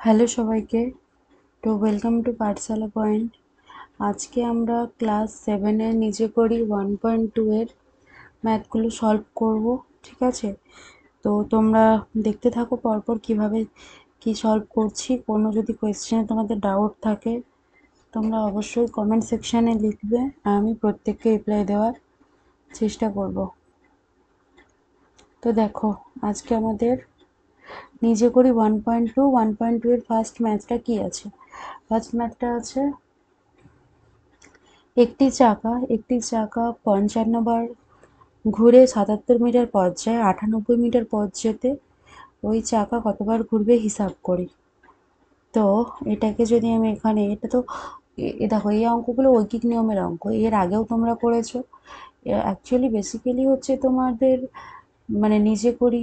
Hello সবাইকে। তো welcome to Pathsala point. আজকে আমরা ক্লাস 7-এর নিজে করি 1.2 এর ম্যাথগুলো সলভ করব, ঠিক আছে? তো তোমরা দেখতে থাকো পরপর কিভাবে কি সলভ করছি। কোনো যদি কোয়েশ্চেনে তোমাদের ডাউট থাকে তোমরা অবশ্যই কমেন্ট সেকশানে লিখবে, আমি প্রত্যেককে রিপ্লাই দেওয়ার চেষ্টা করব। তো দেখো, আজকে আমাদের নিজে করি 1.2 এর ফার্স্ট ম্যাথটা কি আছে। ফার্স্ট ম্যাথটা আছে একটি চাকা 55 বার ঘুরে 77 মিটার পথ যায়, 98 মিটার পথ যেতে ওই চাকা কতবার ঘুরবে হিসাব করি। তো এটাকে যদি আমি এখানে, এটা তো দেখো এই অঙ্কগুলো ঐকিক নিয়মের অঙ্ক, এর আগেও তোমরা করেছো। অ্যাকচুয়ালি বেসিক্যালি হচ্ছে তোমাদের মানে নিজে করি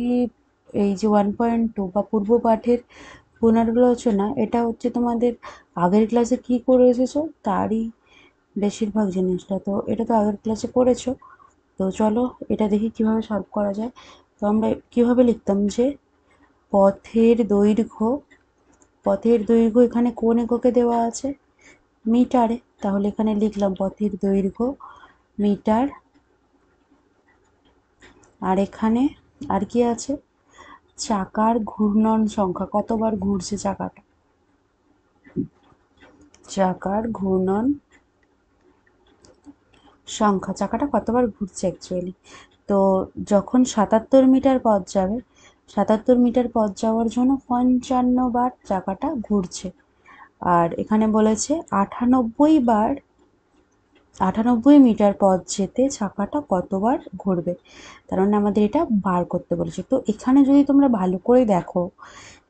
এই যে 1.2 বা পূর্ব পাঠের পুনরালোচনা, এটা হচ্ছে তোমাদের আগের ক্লাসে কি করে এসেছো তারই বেশিরভাগ জিনিসটা। তো এটা তো আগের ক্লাসে করেছো। তো চলো এটা দেখি কিভাবে সলভ করা যায়। তো আমরা কিভাবে লিখতাম যে পথের দৈর্ঘ্য এখানে কোন এককে দেওয়া আছে? মিটারে। তাহলে এখানে লিখলাম পথের দৈর্ঘ্য মিটার। আর এখানে আর কি আছে? চাকার ঘূর্ণন সংখ্যা, কতবার ঘুরছে চাকাটা, চাকার ঘূর্ণন সংখ্যা, চাকাটা কতবার ঘুরছে অ্যাকচুয়ালি। তো যখন 77 মিটার পথ যাবে, 77 মিটার পথ যাওয়ার জন্য 55 বার চাকাটা ঘুরছে। আর এখানে বলেছে 98 মিটার পথ যেতে চাকাটা কতবার ঘুরবে, তার মানে আমাদের এটা বার করতে বলেছে। তো এখানে যদি তোমরা ভালো করে দেখো,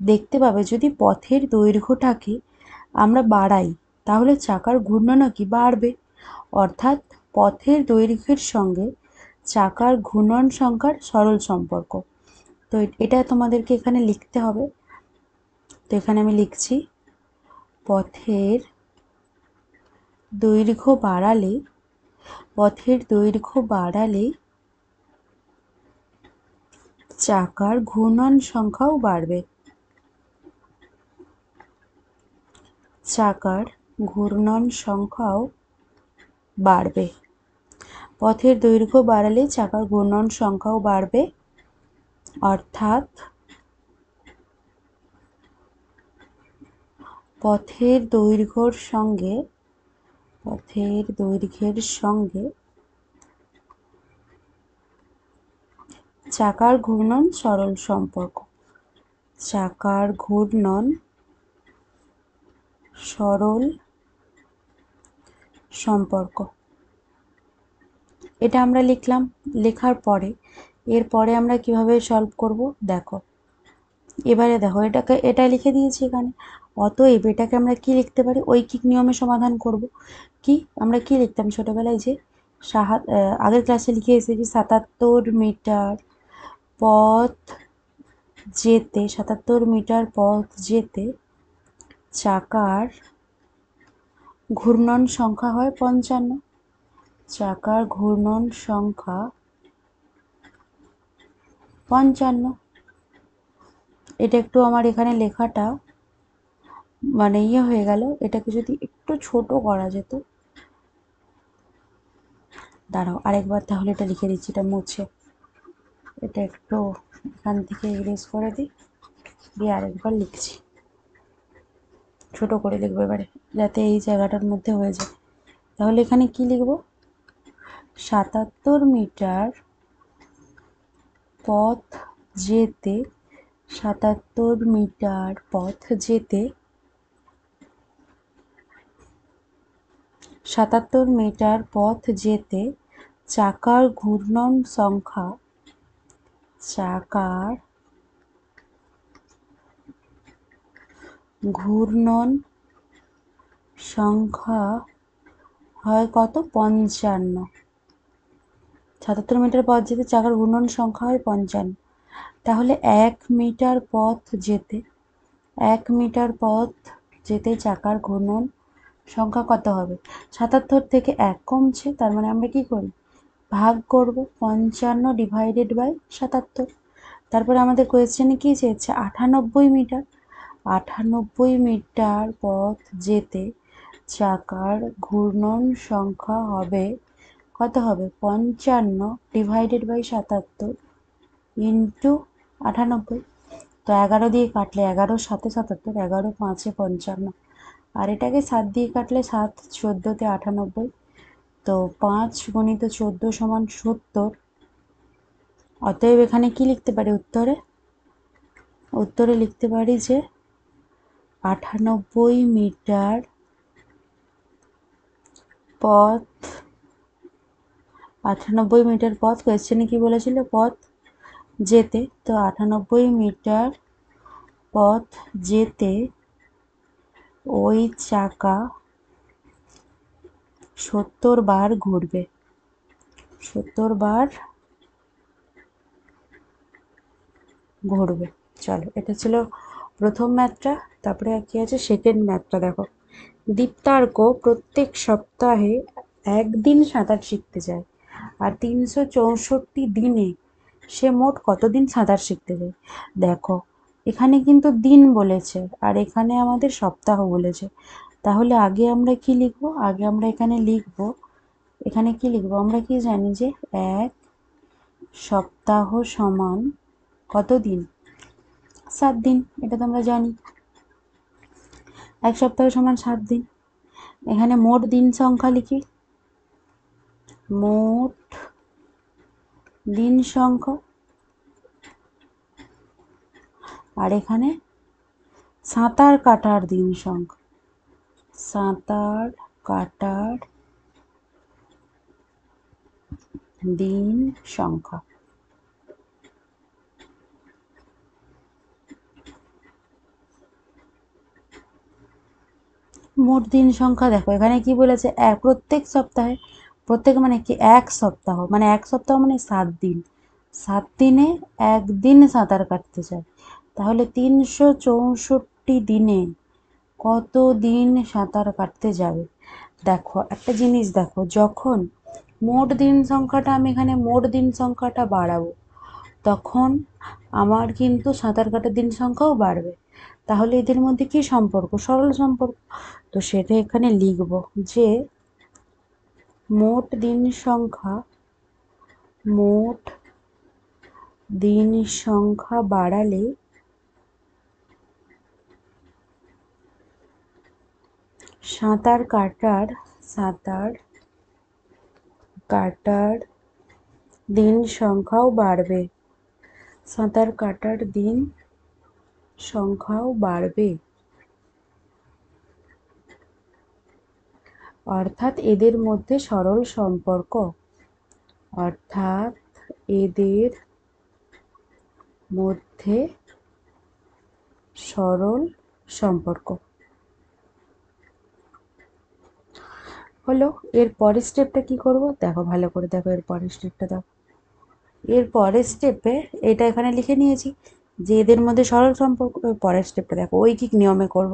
দেখতে পাবে যদি পথের দৈর্ঘ্যটাকে আমরা বাড়াই তাহলে চাকার ঘূর্ণনও কি বাড়বে, অর্থাৎ পথের দৈর্ঘ্যের সঙ্গে চাকার ঘূর্ণন সংখ্যার সরল সম্পর্ক। তো এটা তোমাদেরকে এখানে লিখতে হবে। তো এখানে আমি লিখছি পথের দৈর্ঘ্য বাড়ালে চাকার ঘূর্ণন সংখ্যাও বাড়বে, চাকার ঘূর্ণন সংখ্যাও বাড়বে। পথের দৈর্ঘ্য বাড়ালে চাকার ঘূর্ণন সংখ্যাও বাড়বে, অর্থাৎ পথের দৈর্ঘ্যের সঙ্গে চাকার ঘূর্ণন সরল সম্পর্ক, চাকার ঘূর্ণন সরল সম্পর্ক। এটা আমরা লিখলাম। লেখার পরে এরপরে আমরা কিভাবে সলভ করব দেখো। এবারে দেখো এটা লিখে দিয়েছি এখানে। অতএব এটাকে আমরা কি লিখতে পারি? ঐকিক নিয়মে সমাধান করব। কি আমরা কি লিখতাম ছোটবেলায়, যে আগের ক্লাসে লিখে এসেছি 77 মিটার পথ যেতে চাকার ঘূর্ণন সংখ্যা হয় 55। চাকার ঘূর্ণন সংখ্যা 55। এটা একটু আমার এখানে লেখাটা মানে হয়ে গেল। এটাকে যদি একটু ছোট করা যেত, দাঁড়াও আরেকবার তাহলে এটা লিখে দিচ্ছি, এটা মুছে, এটা একটু এখান থেকে ইরেজ করে দিই, দিয়ে আরেকবার লিখছি, ছোট করে লিখবো এবারে যাতে এই জায়গাটার মধ্যে হয়ে যায়। তাহলে এখানে কি লিখব? 77 মিটার পথ যেতে 77 মিটার পথ যেতে 77 মিটার পথ যেতে চাকার ঘূর্ণন সংখ্যা হয় কত? 55। 77 মিটার পথ যেতে চাকার ঘূর্ণন সংখ্যা হয় 55। তাহলে 1 মিটার পথ যেতে চাকার ঘূর্ণন সংখ্যা কত হবে? 77 থেকে 1 কমছে, তার মানে আমরা কি করি? ভাগ করব 55 / 77। তারপরে আমাদের কোয়েশ্চেনে কি চেয়েছে? 98 মিটার। 98 মিটার পথ যেতে চাকার ঘূর্ণন সংখ্যা হবে কত হবে? 55 ডিভাইডেড বাই 77 ইন্টু 98। তো 11 দিয়ে কাটলে 11 7 77, 11 5 55, আর এটাকে 7 দিয়ে কাটলে 7 14 98। তো 5 গুণিত 14 সমান 70। অতএব এখানে কি লিখতে পারি উত্তরে? উত্তরে লিখতে পারি যে 98 মিটার পথ, 98 মিটার পথ, কোয়েশ্চেনে কি বলেছিল? পথ যেতে। তো 98 মিটার পথ যেতে ওই চাকা 70 বার ঘুরবে, 70 বার ঘুরবে। চলো, এটা ছিল প্রথম ম্যাথটা। তারপরে কি আছে সেকেন্ড ম্যাথটা দেখো। দীপ্তার্ক প্রত্যেক সপ্তাহে একদিন সাঁতার শিখতে যায়, আর 364 দিনে সে মোট কতদিন সাঁতার শিখতে যায়? দেখো, এখানে কিন্তু দিন বলেছে আর এখানে আমাদের সপ্তাহ বলেছে। তাহলে আগে আমরা কি লিখবো? আগে আমরা এখানে লিখবো, এখানে কি লিখবো? আমরা কি জানি যে এক সপ্তাহ সমান কত দিন? 7 দিন। এটা তো আমরা জানি, এক সপ্তাহ সমান 7 দিন। এখানে মোট দিন সংখ্যা লিখি, মোট দিন সংখ্যা, আর এখানে সাঁতার কাটার দিন সংখ্যা, সাঁতার কাটার দিন সংখ্যা। মোট দিন সংখ্যা দেখো এখানে কি বলেছে? প্রত্যেক সপ্তাহে, প্রত্যেক মানে কি? এক সপ্তাহ, মানে এক সপ্তাহ মানে 7 দিন, 7 দিনে একদিন সাঁতার কাটতে যায়। তাহলে 364 দিনে কত দিন সাঁতার কাটতে যাবে? দেখো একটা জিনিস দেখো, যখন মোট দিন সংখ্যাটা, আমি এখানে মোট দিন সংখ্যাটা বাড়াবো, তখন আমার কিন্তু সাঁতার কাটার দিন সংখ্যাও বাড়বে। তাহলে এদের মধ্যে কি সম্পর্ক? সরল সম্পর্ক। তো সেটা এখানে লিখব যে মোট দিন সংখ্যা, মোট দিন সংখ্যা বাড়ালে সাঁতার কাটার দিন সংখ্যাও বাড়বে, সাঁতার কাটার দিন সংখ্যাও বাড়বে। অর্থাৎ এদের মধ্যে সরল সম্পর্ক, অর্থাৎ এদের মধ্যে সরল সম্পর্ক। হলো। এর পরের স্টেপটা কি করব? দেখো ভালো করে দেখো, এর পরের স্টেপটা দেখো। এর পরের স্টেপে এটা এখানে লিখে নিয়েছি যে এদের মধ্যে সরল সম্পর্ক। পরের স্টেপটা দেখো ঐকিক নিয়মে করব।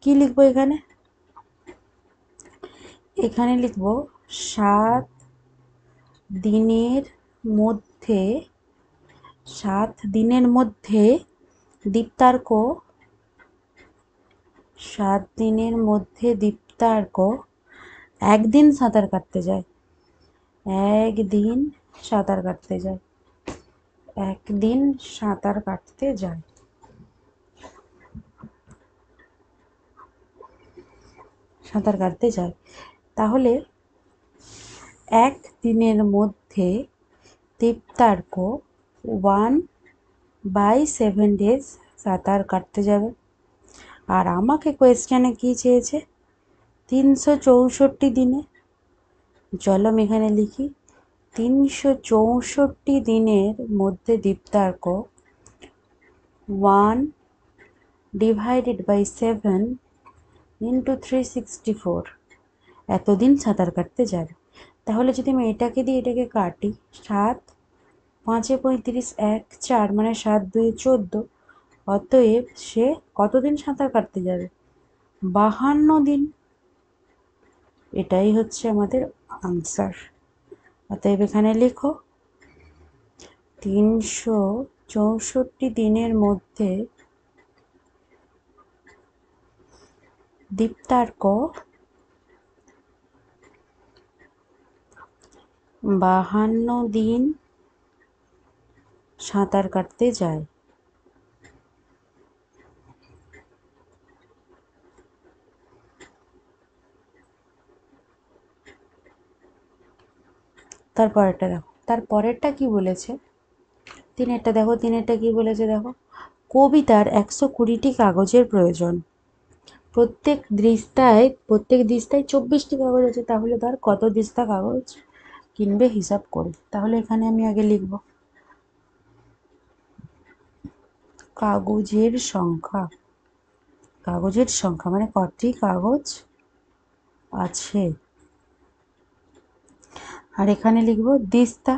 কি লিখবো এখানে? এখানে লিখবো 7 দিনের মধ্যে, 7 দিনের মধ্যে দীপ্তার্ক, 7 দিনের মধ্যে দীপ্তার্ক একদিন সাঁতার কাটতে যায়, একদিন সাঁতার কাটতে যায়, একদিন সাঁতার কাটতে যায়, সাঁতার কাটতে যায়। তাহলে এক দিনের মধ্যে দীপ্তার্ক 1/7 ডেজ সাঁতার কাটতে যাবে। আর আমাকে কোয়েশ্চেনে কি চেয়েছে? 364 দিনে। চলো আমি এখানে লিখি, 364 দিনের মধ্যে দীপ্তার্ক 1/7 ইন্টু 364 এতদিন সাঁতার কাটতে যাবে। তাহলে যদি আমি এটাকে দিয়ে এটাকে কাটি, 7 5 35, 1 4, মানে 7 2 14। অতএব সে কতদিন সাঁতার কাটতে যাবে? 52 দিন। এটাই হচ্ছে আমাদের আনসার। অতএব এখানে লেখো 364 দিনের মধ্যে দীপ্তার্ক 52 দিন সাঁতার কাটতে যায়। তারপরেরটা দেখো, তারপরেরটা কি বলেছে, তিনেরটা দেখো, তিনেরটা কি বলেছে দেখো, কবিতার 120টি কাগজের প্রয়োজন। প্রত্যেক দিস্তায় 24টি কাগজ আছে, তাহলে ধর কত দিস্তা কাগজ কিনবে হিসাব করে। তাহলে এখানে আমি আগে লিখব কাগজের সংখ্যা, কাগজের সংখ্যা মানে কটি কাগজ আছে। আর এখানে লিখব দিস্তা,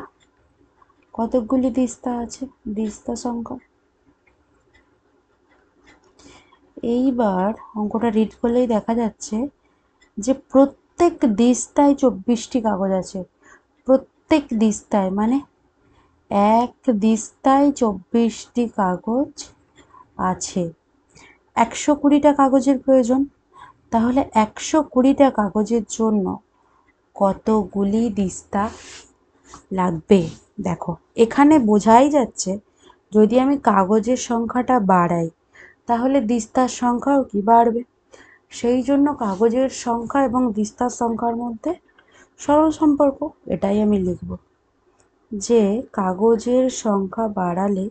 কতকগুলি দিস্তা আছে, দিস্তা সংখ্যা। এইবার অঙ্কটা রিড করলেই দেখা যাচ্ছে যে প্রত্যেক দিস্তায় 24টি কাগজ আছে। প্রত্যেক দিস্তায় মানে এক দিস্তায় 24টি কাগজ আছে। 120টা কাগজের প্রয়োজন, তাহলে 120টা কাগজের জন্য কতগুলি দিস্তা লাগবে। দেখো এখানে বোঝাই যাচ্ছে যদি আমি কাগজের সংখ্যাটা বাড়াই তাহলে দিস্তার সংখ্যাও কি বাড়বে। সেই জন্য কাগজের সংখ্যা এবং দিস্তার সংখ্যার মধ্যে সরল সম্পর্ক, এটাই আমি লিখব যে কাগজের সংখ্যা বাড়ালে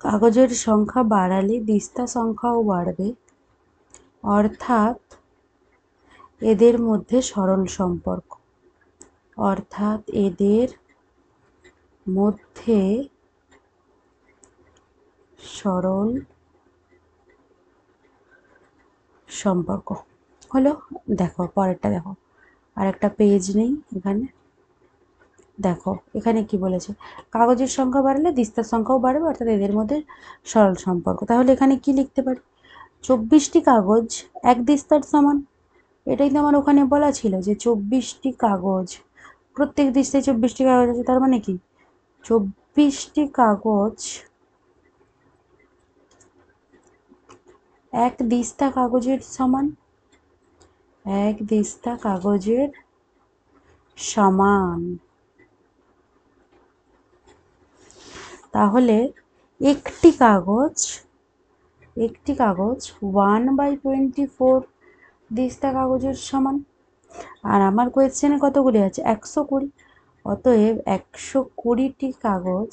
কাগজের সংখ্যা বাড়ালে দিস্তা সংখ্যাও বাড়বে, অর্থাৎ এদের মধ্যে সরল সম্পর্ক, অর্থাৎ এদের মধ্যে সরল সম্পর্ক হলো। দেখো পরেরটা দেখো, আর একটা পেজ নেই এখানে, দেখো এখানে কি বলেছে, কাগজের সংখ্যা বাড়লে দিস্তার সংখ্যাও বাড়বে, অর্থাৎ এদের মধ্যে সরল সম্পর্ক। তাহলে এখানে কি লিখতে পারি, 24টি কাগজ এক দিস্তার সমান। এটাই তো আমার ওখানে বলা ছিল যে 24টি কাগজ, প্রত্যেক দিস্তায় 24টি কাগজ আছে, তার মানে কি 24টি কাগজ এক দিস্তা কাগজের সমান, এক দিস্তা কাগজের সমান। তাহলে একটি কাগজ 1/24 দিস্তা কাগজের সমান। আর আমার কোয়েশ্চেনে কতগুলি আছে, 120। অতএব 120টি কাগজ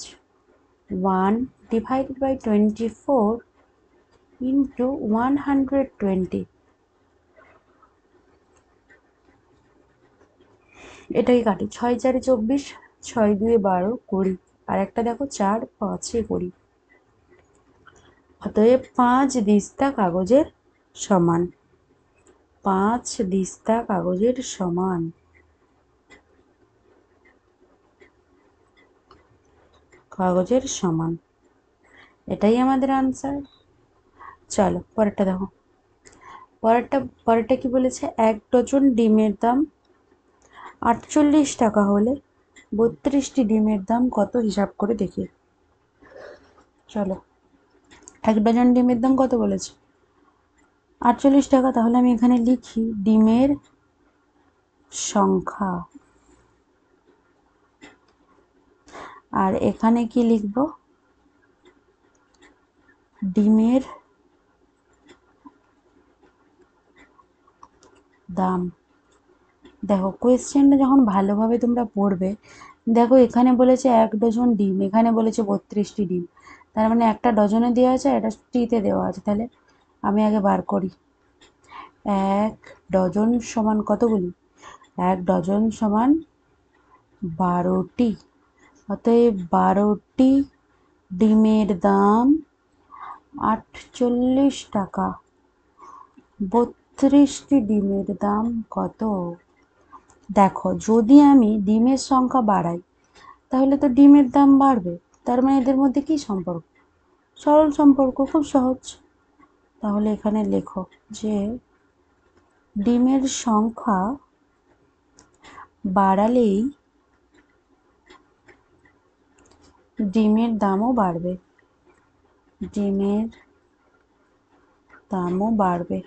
1/24 ইন্টু 120, এটাই কাটি, 6 4 24, 6 2 12, 20। আর একটা দেখো 4 5 20। অতএব 5 দিস্তা কাগজের সমান, 5 দিস্তা কাগজের সমান, কাগজের সমান, এটাই আমাদের আনসার। চলো পরেরটা দেখো, পরেরটা কি বলেছে, 1 ডজন ডিমের দাম 48 টাকা হলে 32টি ডিমের দাম কত হিসাব করে দেখি। চলো 1 ডজন ডিমের দাম কত বলেছে, 48 টাকা। তাহলে আমি এখানে লিখি ডিমের সংখ্যা, আর এখানে কি লিখব, ডিমের দাম। দেখো কোয়েশ্চেনটা যখন ভালোভাবে তোমরা পড়বে, দেখো এখানে বলেছে 1 ডজন ডিম, এখানে বলেছে 32টি ডিম, তার মানে একটা ডজনে দেওয়া আছে, এটা টিতে দেওয়া আছে। তাহলে আমি আগে বার করি, 1 ডজন সমান কতগুলি, 1 ডজন সমান 12টি। অতএব 12টি ডিমের দাম 48 টাকা, 32টি ডিমের দাম কত। দেখো যদি আমি ডিমের সংখ্যা বাড়াই তাহলে তো ডিমের দাম বাড়বে, তার মানে এদের মধ্যে কি সম্পর্ক, সরল সম্পর্ক, খুব সহজ। তাহলে এখানে লেখো যে ডিমের সংখ্যা বাড়ালেই ডিমের দামও বাড়বে। ডিমের দামও বাড়বে,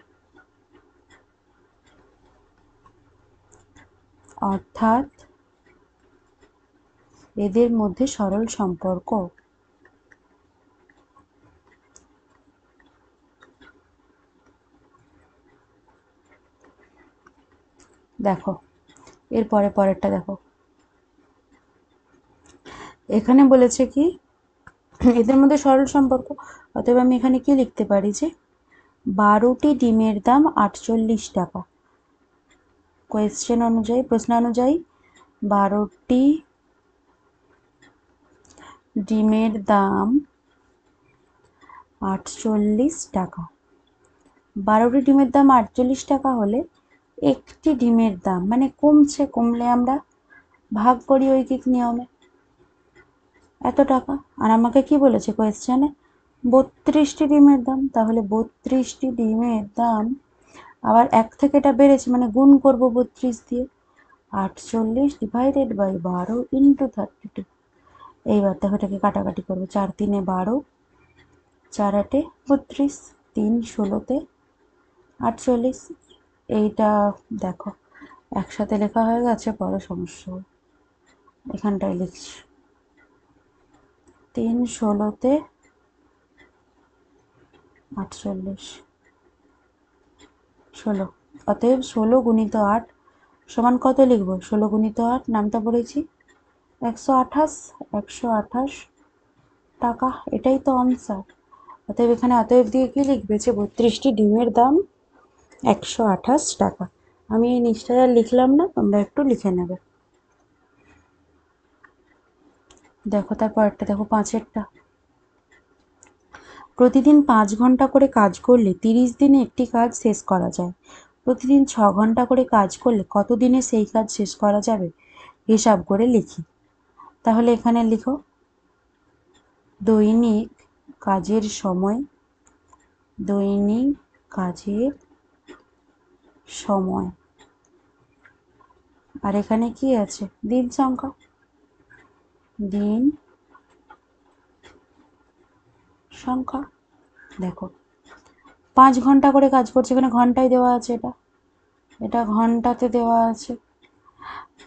অর্থাৎ এদের মধ্যে সরল সম্পর্ক। দেখো এরপরে পরেরটা দেখো, এখানে বলেছে কি এদের মধ্যে সরল সম্পর্ক, অতএব আমি এখানে কি লিখতে পারি যে 12টি ডিমের দাম 48 টাকা। কোয়েশ্চেন অনুযায়ী, প্রশ্ন অনুযায়ী 12টি ডিমের দাম 48 টাকা। 12টি ডিমের দাম 48 টাকা হলে একটি ডিমের দাম মানে কমছে, কমলে আমরা ভাগ করি ঐকিক নিয়মে, এত টাকা। আর আমাকে কি বলেছে কোয়েশ্চেনে 32টি ডিমের দাম, তাহলে 32টি ডিমের দাম, আবার 1 থেকে এটা বেড়েছে মানে গুণ করব 32 দিয়ে, 48 ডিভাইডেড বাই 12 ইন্টু 32। এইবার দেখো এটাকে কাটাকাটি করবো, 4 3 12, 4 8 32, 3 16 48। এইটা দেখো একসাথে লেখা হয়ে গেছে, পরে সমস্যা হবে, এখানটায় লিখছি 3 16 48 16। অতএব 16 গুণিত 8 সমান কত লিখবো? 16 গুণিত 8 নামটা পড়েছি 128, 128 টাকা, এটাই তো আনসার। অতএব এখানে অতএব দিয়ে কি লিখবে যে 32টি ডিমের দাম 128 টাকা। আমি এই নিচটা আর লিখলাম না, তোমরা একটু লিখে নেবে। দেখো তারপরটা দেখো 5এরটা, প্রতিদিন 5 ঘন্টা করে কাজ করলে 30 দিনে একটি কাজ শেষ করা যায়। প্রতিদিন 6 ঘন্টা করে কাজ করলে কত দিনে সেই কাজ শেষ করা যাবে হিসাব করে লিখি। তাহলে এখানে লিখো দৈনিক কাজের সময়, দৈনিক কাজের সময়, আর এখানে কি আছে দিন সংখ্যা, দিন সংখ্যা। দেখো 5 ঘন্টা করে কাজ করছে, এখানে ঘন্টায় দেওয়া আছে, এটা এটা ঘন্টাতে দেওয়া আছে।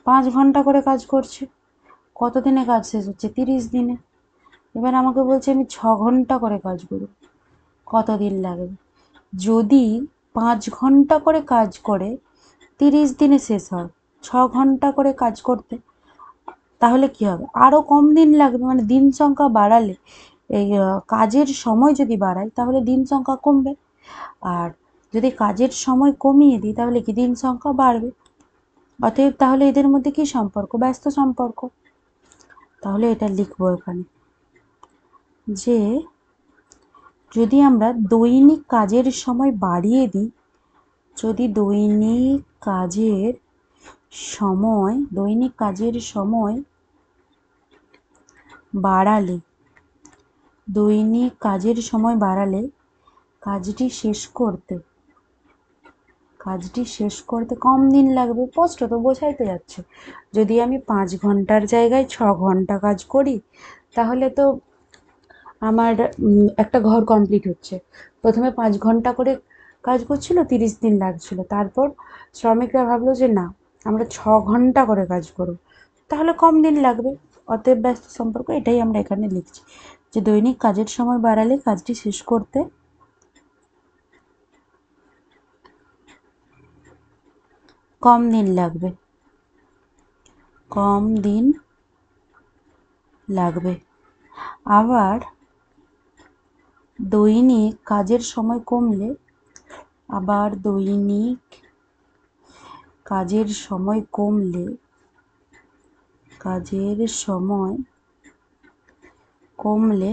5 ঘন্টা করে কাজ করছে, কত দিনে কাজ শেষ হচ্ছে? 30 দিনে। এবার আমাকে বলছে আমি 6 ঘন্টা করে কাজ করব, কত দিন লাগবে? যদি 5 ঘন্টা করে কাজ করে 30 দিনে শেষ হয়, 6 ঘন্টা করে কাজ করতে, তাহলে কি হবে? আরও কম দিন লাগবে, মানে দিন সংখ্যা বাড়ালে, এই কাজের সময় যদি বাড়াই তাহলে দিন সংখ্যা কমবে, আর যদি কাজের সময় কমিয়ে দিই তাহলে কি দিন সংখ্যা বাড়বে। অতএব তাহলে এদের মধ্যে কি সম্পর্ক? ব্যস্ত সম্পর্ক। তাহলে এটা লিখবো এখানে যে যদি আমরা দৈনিক কাজের সময় বাড়িয়ে দিই, যদি দৈনিক কাজের সময় বাড়ালে, দৈনিক কাজের সময় বাড়ালে কাজটি শেষ করতে কম দিন লাগবে। স্পষ্ট তো, বোঝাই তো যাচ্ছে। যদি আমি 5 ঘন্টার জায়গায় 6 ঘন্টা কাজ করি তাহলে তো আমার একটা ঘর কমপ্লিট হচ্ছে। প্রথমে 5 ঘন্টা করে কাজ করছিল, 30 দিন লাগছিল, তারপর শ্রমিকরা ভাবলো যে না আমরা 6 ঘন্টা করে কাজ করব, তাহলে কম দিন লাগবে। অতএব ব্যস্ত সম্পর্ক, এটাই আমরা এখানে লিখছি যে দৈনিক কাজের সময় বাড়ালে কাজটি শেষ করতে কম দিন লাগবে, কম দিন লাগবে। আবার দৈনিক কাজের সময় কমলে, আবার দৈনিক কাজের সময় কমলে, কাজের সময় কমলে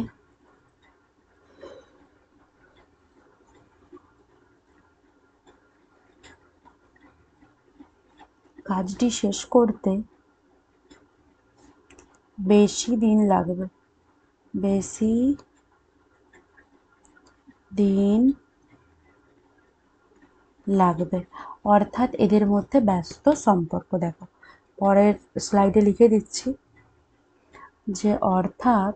কাজটি শেষ করতে বেশি দিন লাগবে, বেশি দিন লাগবে। অর্থাৎ এদের মধ্যে ব্যস্ত সম্পর্ক। দেখো পরের স্লাইডে লিখে দিচ্ছি যে অর্থাৎ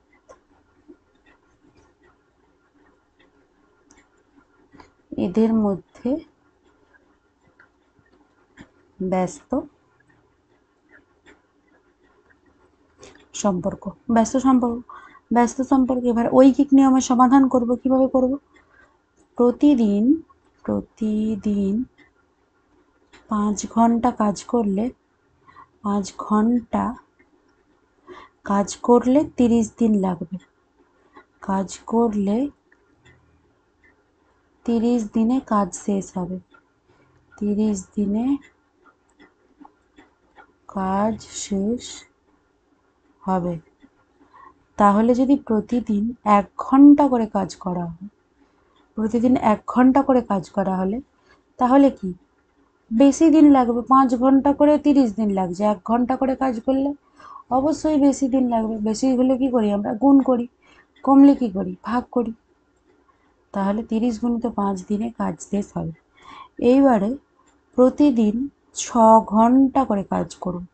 এদের মধ্যে ব্যস্ত সম্পর্ক। ব্যস্ত সম্পর্ক এবার ঐকিক নিয়মে সমাধান করব। কিভাবে করব? প্রতিদিন 5 ঘন্টা কাজ করলে 5 ঘন্টা কাজ করলে 30 দিন লাগবে। কাজ করলে 30 দিনে কাজ শেষ হবে। 30 দিনে কাজ শেষ হবে। তাহলে যদি প্রতিদিন 1 ঘন্টা করে কাজ করা হয়, প্রতিদিন 1 ঘন্টা করে কাজ করা হলে তাহলে কি বেশি দিন লাগবে? 5 ঘন্টা করে 30 দিন লাগছে, 1 ঘন্টা করে কাজ করলে অবশ্যই বেশি দিন লাগবে। বেশি হলে কি করি আমরা? গুণ করি। কমলে কি করি? ভাগ করি। তাহলে 30 গুণিত 5 দিনে কাজ শেষ হবে। এইবারে প্রতিদিন 6 ঘন্টা করে কাজ করুন।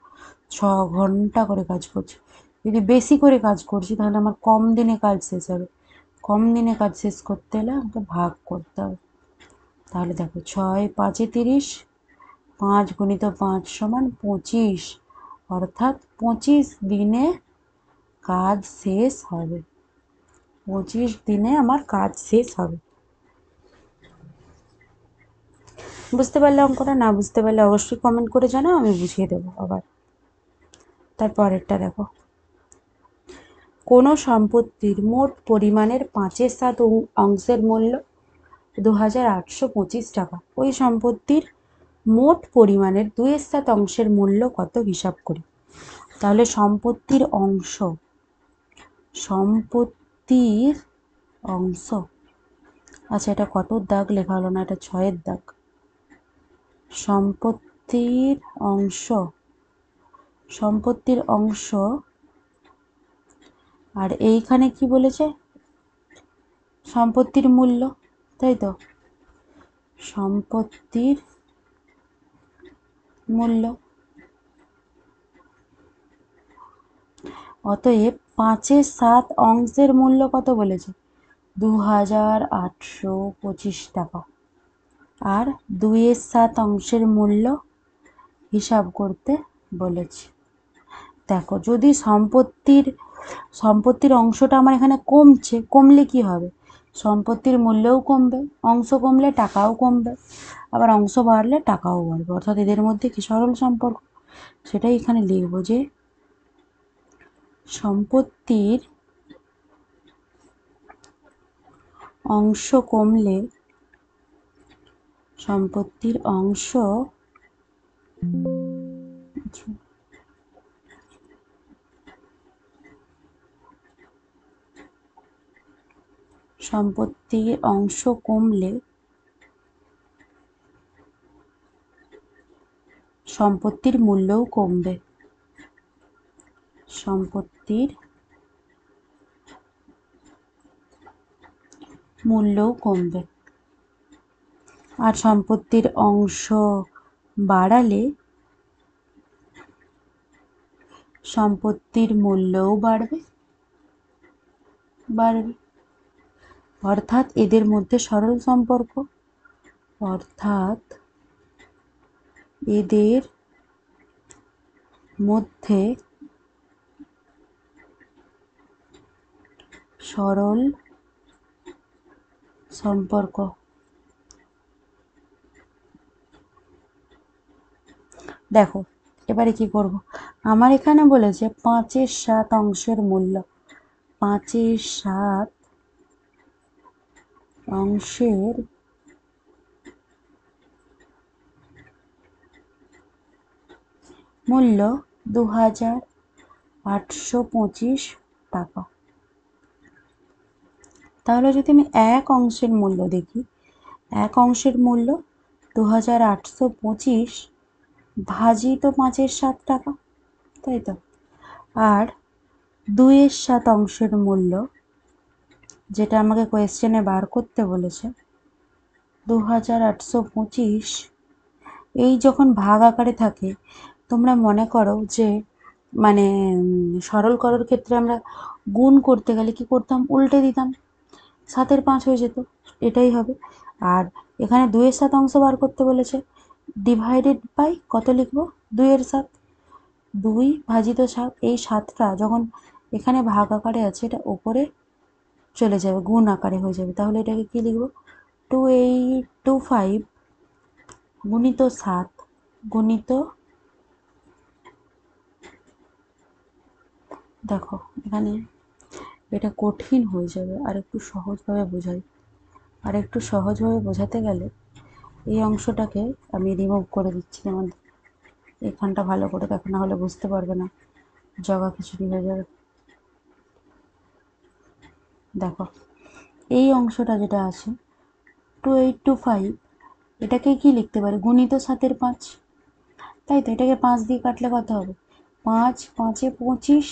6 ঘন্টা করে কাজ করছি। যদি বেশি করে কাজ করছি তাহলে আমার কম দিনে কাজ শেষ হবে। কম দিনে কাজ শেষ করতে হলে আমাকে ভাগ করতে হবে। তাহলে দেখো 6 5 30, 5 গুণিত 5 সমান 25, অর্থাৎ 25 দিনে কাজ শেষ হবে। 25 দিনে আমার কাজ শেষ হবে। বুঝতে পারলে অঙ্কটা? না বুঝতে পারলে অবশ্যই কমেন্ট করে জানাও, আমি বুঝিয়ে দেবো আবার। তারপরেরটা দেখো, কোনো সম্পত্তির মোট পরিমাণের 5/7 অংশের মূল্য 2825 টাকা। ওই সম্পত্তির মোট পরিমাণের 2/7 অংশের মূল্য কত হিসাব করি। তাহলে সম্পত্তির অংশ, আচ্ছা এটা কত দাগ লেখা হলো না? এটা 6-এর দাগ। সম্পত্তির অংশ আর এইখানে কি বলেছে? সম্পত্তির মূল্য, তাই তো? সম্পত্তির মূল্য। অতএব 5/7 অংশের মূল্য কত বলেছে? 2825 টাকা। আর 2/7 অংশের মূল্য হিসাব করতে বলেছে। দেখো যদি সম্পত্তির অংশটা আমার এখানে কমছে, কমলে কি হবে? সম্পত্তির মূল্যও কমবে, অংশ কমলে টাকাও কমবে, আবার অংশ বাড়লে টাকাও বাড়বে। অর্থাৎ এদের মধ্যে কি সরল সম্পর্ক, সেটাই এখানে লিখব যে সম্পত্তির অংশ কমলে সম্পত্তির অংশ কমলে সম্পত্তির মূল্যও কমবে। সম্পত্তির মূল্যও কমবে। আর সম্পত্তির অংশ বাড়ালে সম্পত্তির মূল্যও বাড়বে। অর্থাৎ এদের মধ্যে সরল সম্পর্ক। অর্থাৎ এদের মধ্যে সরল সম্পর্ক। দেখো এবারে কি করব? আমার এখানে বলেছে 5/7 অংশের মূল্য। 5/7 অংশের মূল্য 2825 টাকা। তাহলে যদি আমি 1 অংশের মূল্য দেখি, 1 অংশের মূল্য 2825 ভাজিত 5/7 টাকা, তাই তো? আর 2/7 অংশের মূল্য, যেটা আমাকে কোয়েশ্চেনে বার করতে বলেছে, 2825 এই যখন ভাগ আকারে থাকে, তোমরা মনে করো যে মানে সরল করার ক্ষেত্রে আমরা গুণ করতে গেলে কি করতাম, উল্টে দিতাম, 7-এর 5 হয়ে যেত, এটাই হবে। আর এখানে 2-এর 7 অংশ বার করতে বলেছে, ডিভাইডেড বাই কত লিখবো, 2-এর 7, 2 ভাজিত 7, এই 7টা যখন এখানে ভাগ আকারে আছে এটা ওপরে চলে যাবে, গুণ আকারে হয়ে যাবে, তাহলে এটাকে কি লিখবো, 2825 গুণিত 7 গুণিত, দেখো এখানে এটা কঠিন হয়ে যাবে, আর একটু সহজভাবে বোঝাই। আর একটু সহজভাবে বোঝাতে গেলে এই অংশটাকে আমি রিমুভ করে দিচ্ছি তোমাদের, এখানটা ভালো করে দেখো, না হলে বুঝতে পারবে না, জগা খিচুড়ি হয়ে যাবে। দেখো এই অংশটা যেটা আছে 2825, এটাকে কি লিখতে পারি, গুণিত 7-এর 5, তাই তো, এটাকে 5 দিয়ে কাটলে কত হবে, 5 5-এ 25,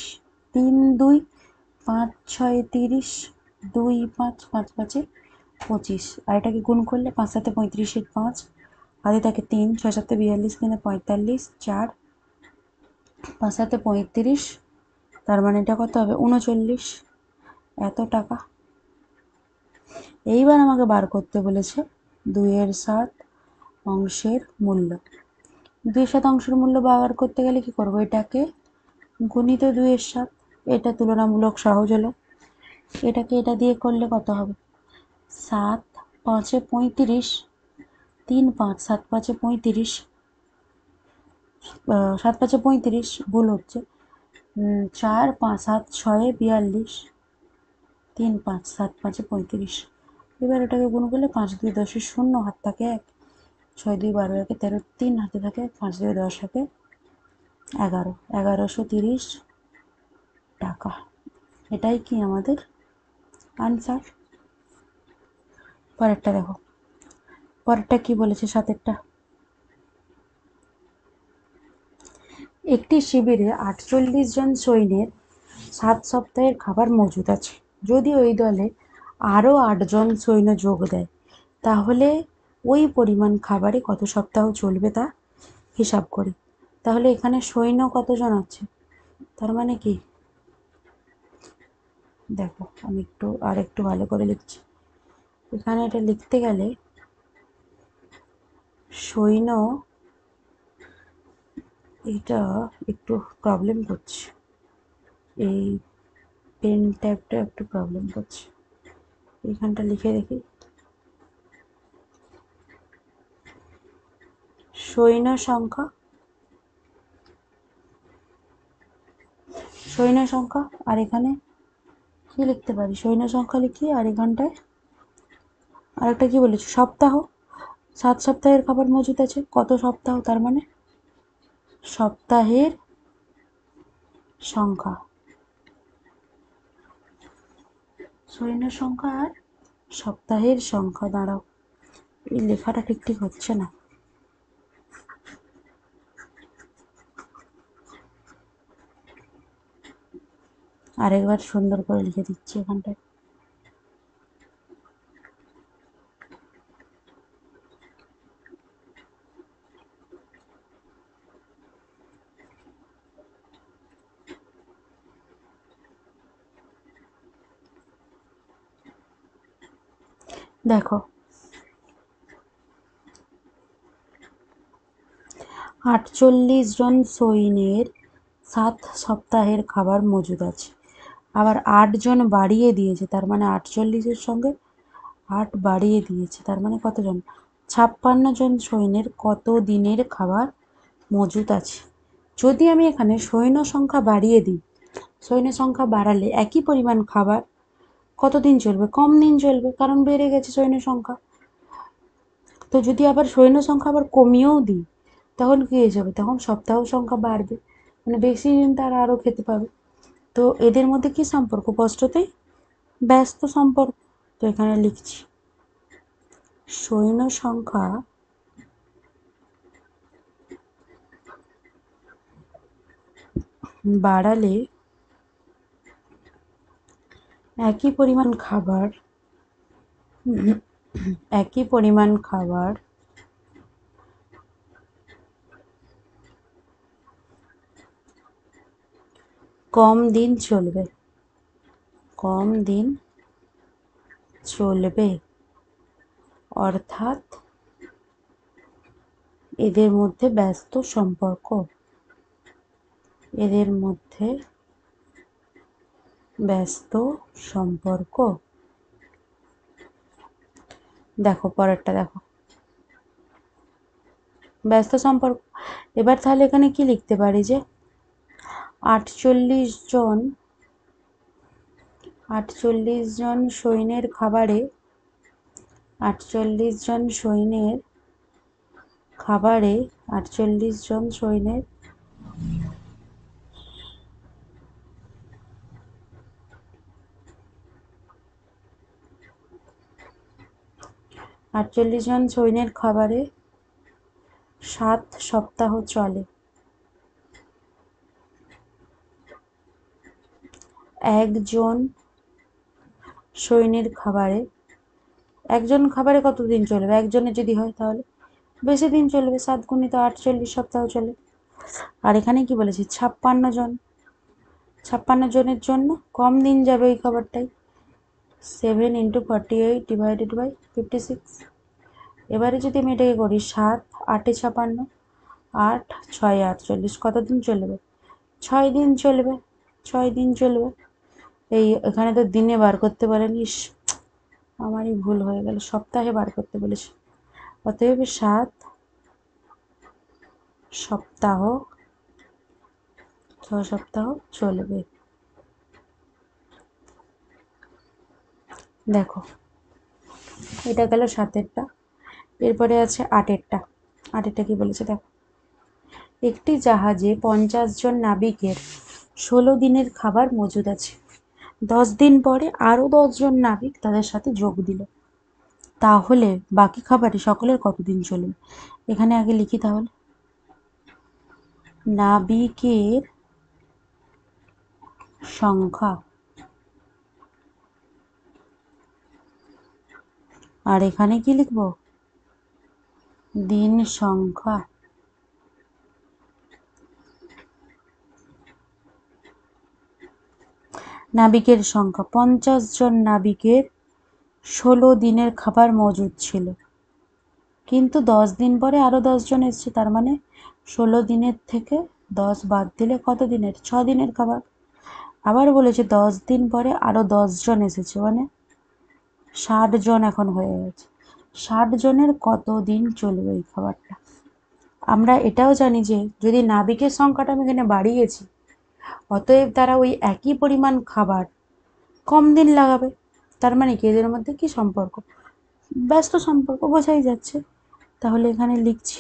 3 2, 5 6 30, 2 5, 5 5-এ 25, আর এটাকে গুণ করলে 5 7 35-এর 5, হাতে থাকে 3, 6 7 42, 3 45, 4 5 7 35, তার মানে এটা কত হবে, 39, এত টাকা। এইবার আমাকে বার করতে বলেছে 2-এর 7 অংশের মূল্য। 2-এর 7 অংশের মূল্য বার করতে গেলে কি করবো, এটাকে গুণিত 2-এর 7, এটা তুলনামূলক সহজ হলো। এটাকে এটা দিয়ে করলে কত হবে, 7 5-এ 35, 3 5 7 5-এ 35, 7 5-এ 35, ভুল হচ্ছে, 4 5 7 6-এ 42, 3 5 7 5-এ 35। এবার এটাকে গুণ করলে 5 2 10-এর 0, হাত থাকে 1, 6 2 12 1 13, 3 হাতে থাকে, 5 2 10 1 11, 1130 টাকা। এটাই কি আমাদের আনসার। পরেরটা দেখো, পরেরটা কি বলেছে, 7-এরটা, একটি শিবিরে 48 জন সৈন্যের 7 সপ্তাহের খাবার মজুদ আছে। যদি ওই দলে আরও 8 জন সৈন্য যোগ দেয়, তাহলে ওই পরিমাণ খাবারে কত সপ্তাহ চলবে তা হিসাব করি। তাহলে এখানে সৈন্য কতজন আছে, তার মানে কি, দেখো আমি একটু ভালো করে লিখছি। এখানে এটা লিখতে গেলে সৈন্য, এটা একটু প্রবলেম করছে, এই পেন ট্যাবটা একটু প্রবলেম করছে, এখানটা লিখে দেখি, সৈন্য সংখ্যা, সৈন্য সংখ্যা, আর এখানে কি লিখতে পারি, সৈন্য সংখ্যা লিখি, আর এখানটায় আরেকটা কি বলেছি, সপ্তাহ, 7 সপ্তাহের খাবার মজুদ আছে, কত সপ্তাহ, তার মানে সপ্তাহের সংখ্যা, সৈন্য সংখ্যা আর সপ্তাহের সংখ্যা। দাঁড়াও, এই লেখাটা ঠিক ঠিক হচ্ছে না, আরেকবার সুন্দর করে লিখে দিচ্ছি এখানটায়। দেখো 48 জন সৈন্যের 7 সপ্তাহের খাবার মজুদ আছে, আবার 8 জন বাড়িয়ে দিয়েছে, তার মানে 48-এর সঙ্গে 8 বাড়িয়ে দিয়েছে, তার মানে কতজন, 56 জন সৈন্যের কত দিনের খাবার মজুদ আছে। যদি আমি এখানে সৈন্য সংখ্যা বাড়িয়ে দিই, সৈন্য সংখ্যা বাড়ালে একই পরিমাণ খাবার কতদিন চলবে, কম দিন চলবে, কারণ বেড়ে গেছে সৈন্য সংখ্যা। তো যদি আবার সৈন্য সংখ্যা আবার কমিয়েও দিই, তখন কী হয়ে যাবে, তখন সপ্তাহ সংখ্যা বাড়বে, মানে বেশি দিন তারা আরও খেতে পাবে। তো এদের মধ্যে কি সম্পর্ক, স্পষ্টতই ব্যস্ত সম্পর্ক। তো এখানে লিখছি, সৈন্য সংখ্যা বাড়ালে একই পরিমাণ খাবার, একই পরিমাণ খাবার কম দিন চলবে, কম দিন চলবে, অর্থাৎ এদের মধ্যে ব্যস্ত সম্পর্ক, এদের মধ্যে ব্যস্ত সম্পর্ক। দেখো পরেরটা দেখো, ব্যস্ত সম্পর্ক। এবার তাহলে এখানে কি লিখতে পারি যে 48 জন সৈন্যের খাবারে, 48 জন সৈন্যের খাবারে, 48 জন সৈন্যের 48 জন সৈন্যের খাবারে 7 সপ্তাহ চলে। একজন সৈন্যের খাবারে, একজন খাবারে কতদিন চলবে? একজনের যদি হয় তাহলে বেশি দিন চলবে, 7 গুণিত 48 সপ্তাহ চলে। আর এখানে কি বলেছি? 56 জন, 56 জনের জন্য কম দিন যাবে ওই খাবারটাই। 7 × 48 ডিভাইডেড বাই 56। এবারে যদি আমি এটাকে করি 7 8 56, 8 6 48, কতদিন চলবে? 6 দিন চলবে, 6 দিন চলবে। এই এখানে তো দিনে বার করতে পারেনি, আমারই ভুল হয়ে গেল, সপ্তাহে বার করতে বলেছি। অতএব 7 সপ্তাহ, 6 সপ্তাহ চলবে। দেখো এটা গেল 7-এরটা। এরপরে আছে 8-এরটা। 8-এরটা কি বলেছে দেখো, একটি জাহাজে 50 জন নাবিকের 16 দিনের খাবার মজুদ আছে। 10 দিন পরে আরও 10 জন নাবিক তাদের সাথে যোগ দিল, তাহলে বাকি খাবারে সকলের কতদিন চলবে? এখানে আগে লিখি তাহলে, নাবিকের সংখ্যা, আর এখানে কি লিখব? দিন সংখ্যা। নাবিকের সংখ্যা, 50 জন নাবিকের 16 দিনের খাবার মজুদ ছিল, কিন্তু 10 দিন পরে আরও 10 জন এসছে, তার মানে 16 দিনের থেকে 10 বাদ দিলে কত দিনের? 6 দিনের খাবার। আবার বলেছে 10 দিন পরে আরও 10 জন এসেছে, মানে 60 জন এখন হয়ে গেছে। 60 জনের কত দিন চলবে এই খাবারটা? আমরা এটাও জানি যে যদি নাবিকের সংখ্যাটা আমি এখানে বাড়িয়েছি, অতএব তারা ওই একই পরিমাণ খাবার কম দিন লাগাবে। তার মানে কি এদের মধ্যে কি সম্পর্ক? ব্যস্ত সম্পর্ক, বোঝাই যাচ্ছে। তাহলে এখানে লিখছি,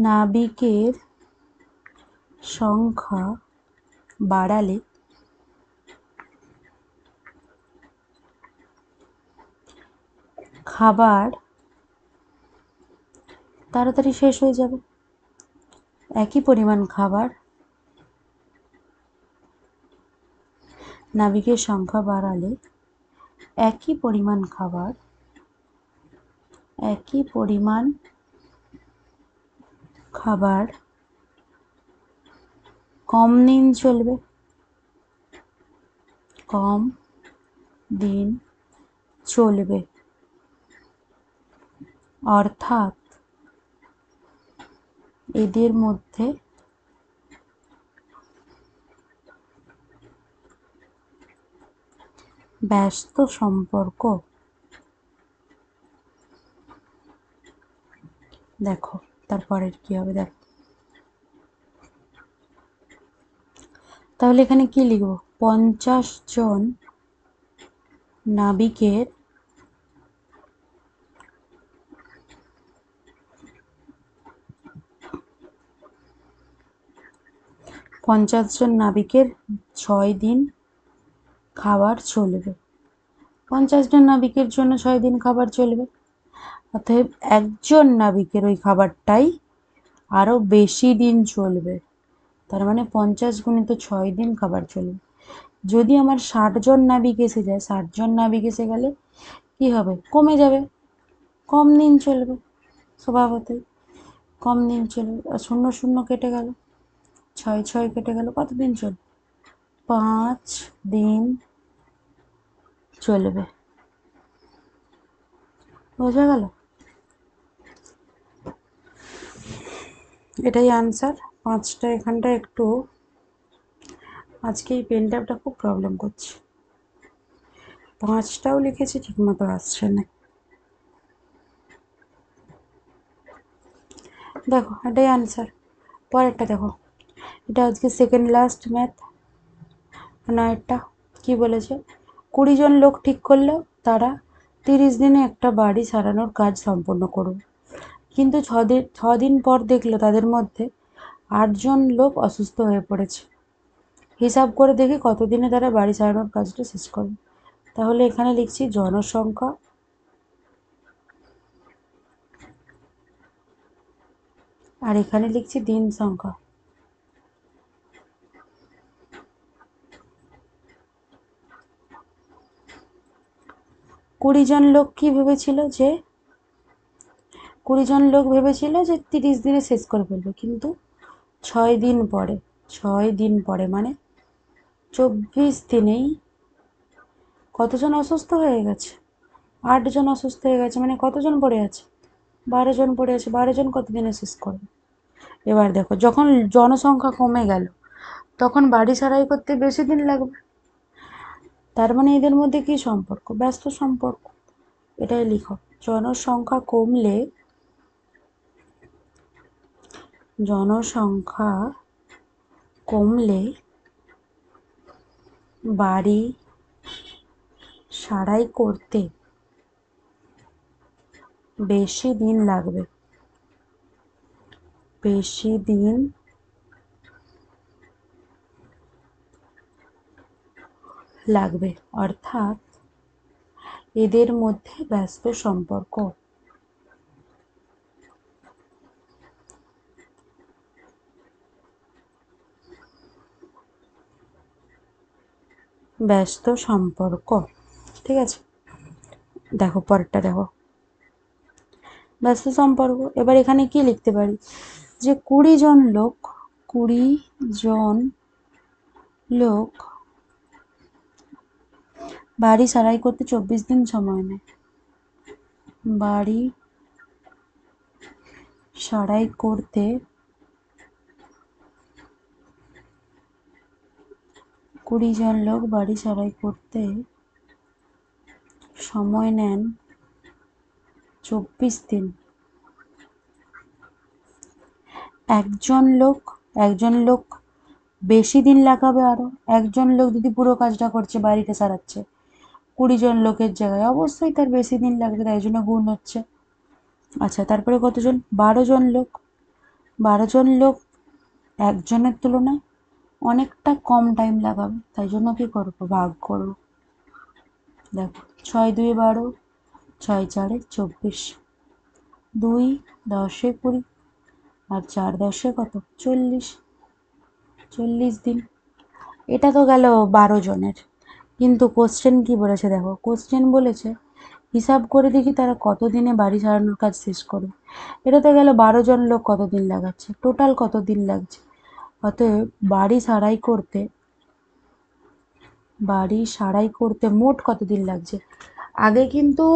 নাবিকের সংখ্যা বাড়ালে খাবার তাড়াতাড়ি শেষ হয়ে যাবে। একই পরিমাণ খাবার, নাবিকের সংখ্যা বাড়ালে একই পরিমাণ খাবার, একই পরিমাণ খাবার কম দিন চলবে, কম দিন চলবে, অর্থাৎ এদের মধ্যে ব্যস্ত সম্পর্ক। দেখো তারপরের কি হবে দেখো, তাহলে এখানে কি লিখব? 50 জন নাবিকের 50 জন নাবিকের 6 দিন খাবার চলবে। 50 জন নাবিকের জন্য 6 দিন খাবার চলবে, অতএব একজন নাবিকের ওই খাবারটাই আরও বেশি দিন চলবে। তার মানে 50 গুণিত 6 দিন খাবার চলবে। যদি আমার 60 জন নাবিক এসে যায়, 60 জন নাবিক এসে গেলে কি হবে? কমে যাবে, কম দিন চলবে, স্বভাবতই কম দিন চলবে। আর 0 0 কেটে গেল, ছয় ছয় কেটে গেল, কতদিন চলবে? 5 দিন চলবে। বোঝা গেল? এটাই আনসার। 5টা এখানটা একটু আজকে এই পেন ট্যাবটা খুব প্রবলেম করছে। 5টাও লিখেছি, ঠিক মতো আসছে না। দেখো এটাই আনসার। পরেরটা দেখো, এটা আজকে সেকেন্ড লাস্ট ম্যাথ। নয়েরটা কি বলেছে? 20 জন লোক ঠিক করলো তারা 30 দিনে একটা বাড়ি সারানোর কাজ সম্পন্ন করবে, কিন্তু 6 দিন পর দেখলো তাদের মধ্যে 8 জন লোক অসুস্থ হয়ে পড়েছে। হিসাব করে দেখি কতদিনে তারা বাড়ি সারানোর কাজটা শেষ করবে। তাহলে এখানে লিখছি জনসংখ্যা আর এখানে লিখছি দিন সংখ্যা। কুড়ি জন লোক ভেবেছিল যে 30 দিনে শেষ করে ফেলবে, কিন্তু 6 দিন পরে মানে 24 দিনেই কতজন অসুস্থ হয়ে গেছে? 8 জন অসুস্থ হয়ে গেছে, মানে কতজন পড়ে আছে? 12 জন পড়ে আছে। 12 জন কতদিনে শেষ করবে? এবার দেখো, যখন জনসংখ্যা কমে গেল তখন বাড়ি সারাই করতে বেশি দিন লাগবে। তার মানে এদের মধ্যে কি সম্পর্ক? ব্যস্ত সম্পর্ক। এটাই লিখো, জনসংখ্যা কমলে বাড়ি সারাই করতে বেশি দিন লাগবে, অর্থাৎ এদের মধ্যে ব্যস্ত সম্পর্ক। ঠিক আছে, দেখো পরেরটা দেখো, ব্যস্ত সম্পর্ক। এবার এখানে কি লিখতে পারি? যে 20 জন লোক বাড়ি সারাই করতে 24 দিন সময় নেয়। বাড়ি সারাই করতে 20 জন লোক বাড়ি সারাই করতে সময় নেন 24 দিন। একজন লোক বেশি দিন লাগাবে আরো। একজন লোক যদি পুরো কাজটা করছে, বাড়িটা সারাচ্ছে 20 জন লোকের জায়গায়, অবশ্যই তার বেশি দিন লাগবে, তাই জন্য গুণ হচ্ছে। আচ্ছা, তারপরে কতজন? 12 জন লোক। 12 জন লোক একজনের তুলনায় অনেকটা কম টাইম লাগাবে, তাই জন্য কি করবো? ভাগ করবো। দেখো, 6 2 12, 6 4 24, 2 10 20, আর 4 10 কত? 40 দিন। এটা তো গেল 12 জনের। কিন্তু কোশ্চেন কি বলেছে দেখো, কোশ্চেন বলেছে হিসাব করে দেখি তারা কতদিনে বাড়ি সারানোর কাজ শেষ করবে। এটা তো গেল 12 জন লোক কতদিন লাগাচ্ছে, টোটাল কতদিন লাগছে। অতএব বাড়ি সারাই করতে মোট কতদিন লাগছে। আগে কিন্তু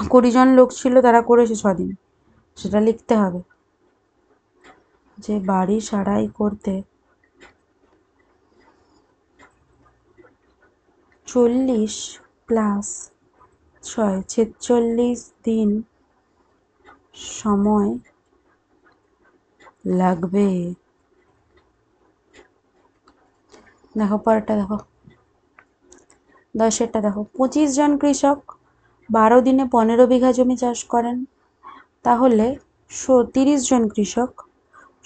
20 জন লোক ছিল, তারা করেছে 6 দিন, সেটা লিখতে হবে যে বাড়ি সারাই করতে 40 + 6 46 দিন সময় লাগবে। দেখো পরেরটা দেখো, 10এরটা দেখো, 25 জন কৃষক 12 দিনে 15 বিঘা জমি চাষ করেন, তাহলে 30 জন কৃষক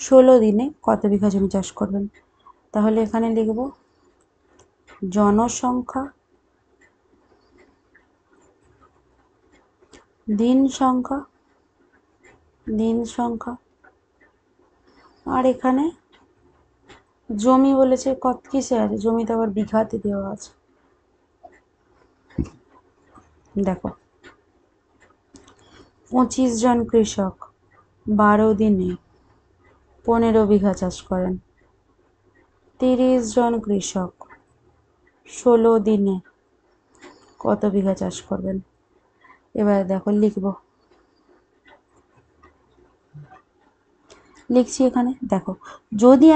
16 দিনে কত বিঘা জমি চাষ করবেন? তাহলে এখানে লিখব জনসংখ্যা, দিন সংখ্যা, আর এখানে জমি বলেছে, কত কিসে আছে? জমিতে আবার বিঘাতে দেওয়া আছে। দেখো, 25 জন কৃষক 12 দিনে 15 বিঘা চাষ করেন। 30 জন কৃষক 16 দিনে কত বিঘা চাষ করবেন? এবার দেখো লিখছি এখানে। দেখো, যদি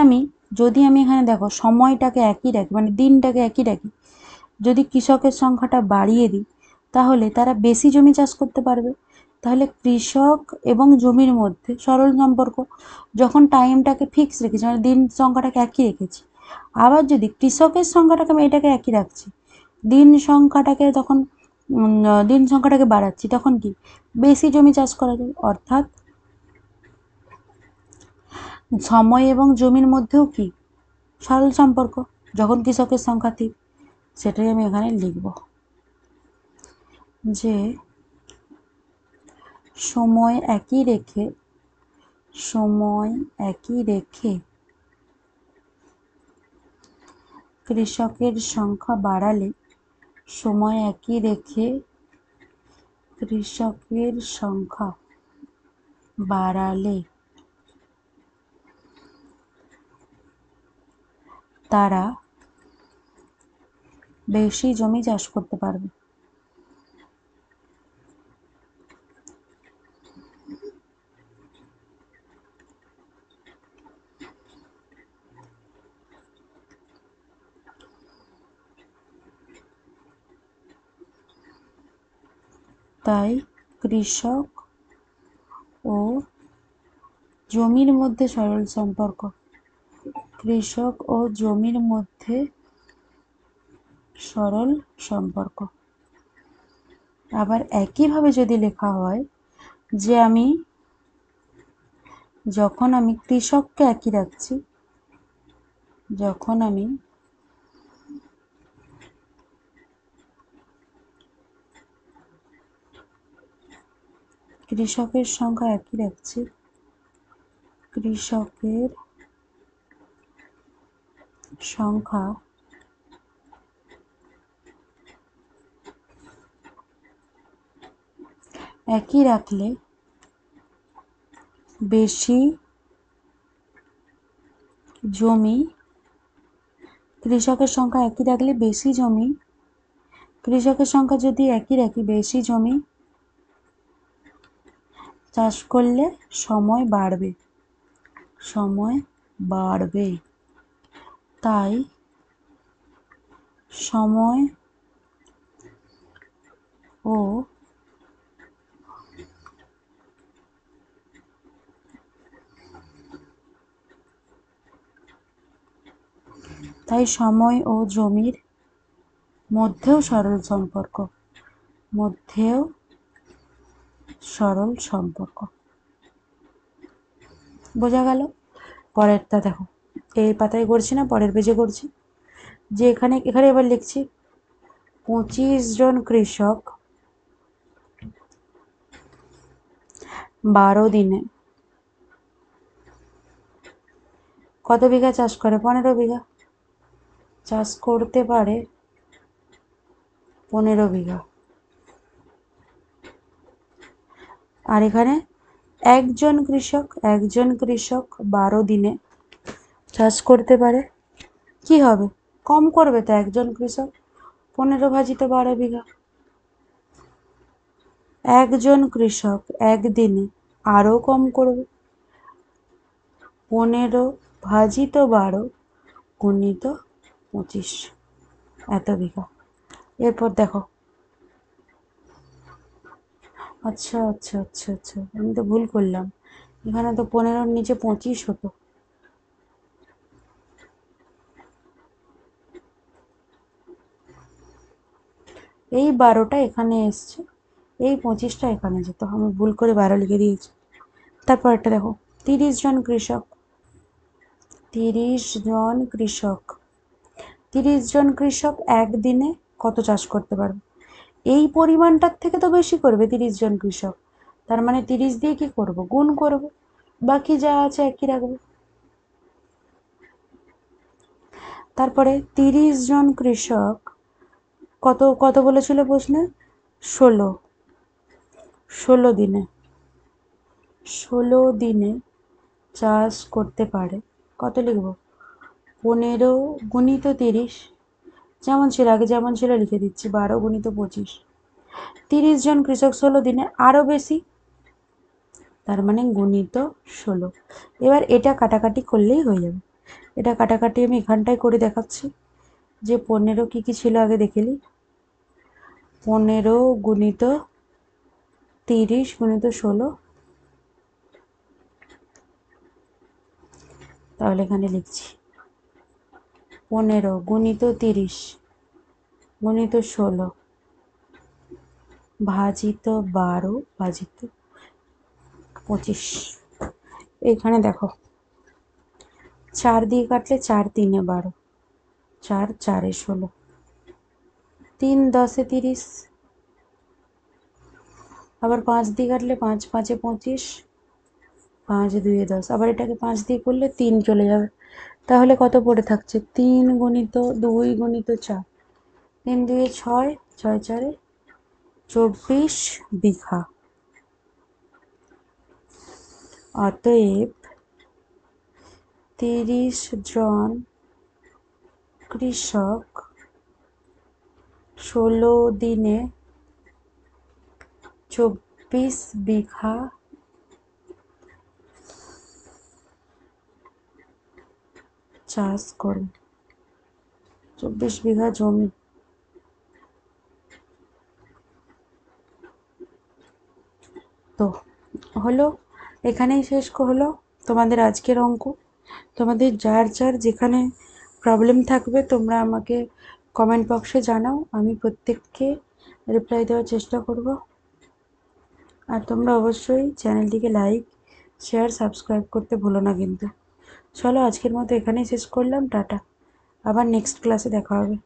আমি এখানে দেখো সময়টাকে একই রাখি, মানে দিনটাকে একই রাখি, যদি কৃষকের সংখ্যাটা বাড়িয়ে দিই তাহলে তারা বেশি জমি চাষ করতে পারবে। তাহলে কৃষক এবং জমির মধ্যে সরল সম্পর্ক। যখন টাইমটাকে ফিক্স রেখেছি, মানে দিন সংখ্যাটাকে একই রেখেছি, আবার যদি কৃষকের সংখ্যাটাকে আমি এটাকে একই রাখছি, দিন সংখ্যাটাকে বাড়াচ্ছি, তখন কি বেশি জমি চাষ করা যায়। অর্থাৎ সময় এবং জমির মধ্যেও কি সরল সম্পর্ক, যখন কৃষকের সংখ্যা ঠিক। সেটাই আমি এখানে লিখব যে সময় একই রেখে কৃষকের সংখ্যা বাড়ালে সময় একই রেখে কৃষকের সংখ্যা বাড়ালে তারা বেশি জমি চাষ করতে পারবে। তাই কৃষক ও জমির মধ্যে সরল সম্পর্ক, কৃষক ও জমির মধ্যে সরল সম্পর্ক। আবার একইভাবে যদি লেখা হয় যে যখন আমি কৃষককে একই রাখছি, যখন আমি কৃষকের সংখ্যা একই রাখছি, কৃষকের সংখ্যা একই রাখলে বেশি জমি, কৃষকের সংখ্যা একই রাখলে বেশি জমি, কৃষকের সংখ্যা যদি একই রাখি, বেশি জমি চাষ করলে সময় বাড়বে। তাই সময় ও জমির মধ্যেও সরল সম্পর্ক। বোঝা গেল? পরেরটা দেখো, এই পাতায় করছি না, পরের পেজে করছি। যে এখানে এবার লিখছি 25 জন কৃষক 12 দিনে কত বিঘা চাষ করে? 15 বিঘা চাষ করতে পারে। 15 বিঘা। আর এখানে একজন কৃষক 12 দিনে চাষ করতে পারে। কি হবে? কম করবে তো একজন কৃষক, 15 ভাজিত 12 বিঘা। একজন কৃষক একদিনে আরো কম করবে, 15 ভাজিত 12 গুণিত 25, এত বিঘা। এরপর দেখো, আচ্ছা, আমি তো ভুল করলাম, এখানে তো 15-র নিচে 25 হতো। এই 12টা এখানে এসছে, এই 25টা এখানে যেত, আমি ভুল করে 12 লিখে দিয়েছি। তারপর একটা দেখো, 30 জন কৃষক 30 জন কৃষক একদিনে কত চাষ করতে পারবে? এই পরিমাণটার থেকে তো বেশি করবে 30 জন কৃষক, তার মানে 30 দিয়ে কি করব? গুণ করব, বাকি যা আছে একই রাখবো। তারপরে 30 জন কৃষক কত বলেছিল প্রশ্নে? 16 দিনে চাষ করতে পারে। কত লিখব? 15 গুণিত 30, যেমন ছিল আগে যেমন ছিল লিখে দিচ্ছি, 12 গুণিত 25। 30 জন কৃষক 16 দিনে, আরও বেশি, তার মানে গুণিত 16। এবার এটা কাটাকাটি করলেই হয়ে যাবে। এটা কাটাকাটি আমি এখানটায় করে দেখাচ্ছি যে 15 কী কী ছিল আগে দেখে নিই। 15 গুণিত 30 গুণিত 16, তাহলে এখানে লিখছি 15 গুণিত 30 গুণিত 16 ভাজিত 12 ভাজিত 25। এখানে দেখো 4 দিয়ে কাটলে 4 3 12, 4 4 16, 3 10 30, আবার 5 দিয়ে কাটলে 5 5 25, 5 2 10, আবার এটাকে 5 দিয়ে করলে 3 চলে যাবে। তাহলে কত পড়ে থাকছে? 3 গুণিত 2 গুণিত 4, 3 2 6, 6 4 24 বিঘা। অতএব 30 জন কৃষক 16 দিনে 24 বিঘা চাষ করে। 24 বিঘা জমি। তো হলো, এখানেই শেষ হলো তোমাদের আজকের অঙ্ক। তোমাদের যার যার যেখানে প্রবলেম থাকবে তোমরা আমাকে কমেন্ট বক্সে জানাও, আমি প্রত্যেককে রিপ্লাই দেওয়ার চেষ্টা করব। আর তোমরা অবশ্যই চ্যানেলটিকে লাইক শেয়ার সাবস্ক্রাইব করতে ভুলো না কিন্তু। চলো আজকের মতো এখানেই শেষ করলাম, টাটা, আবার নেক্সট ক্লাসে দেখা হবে।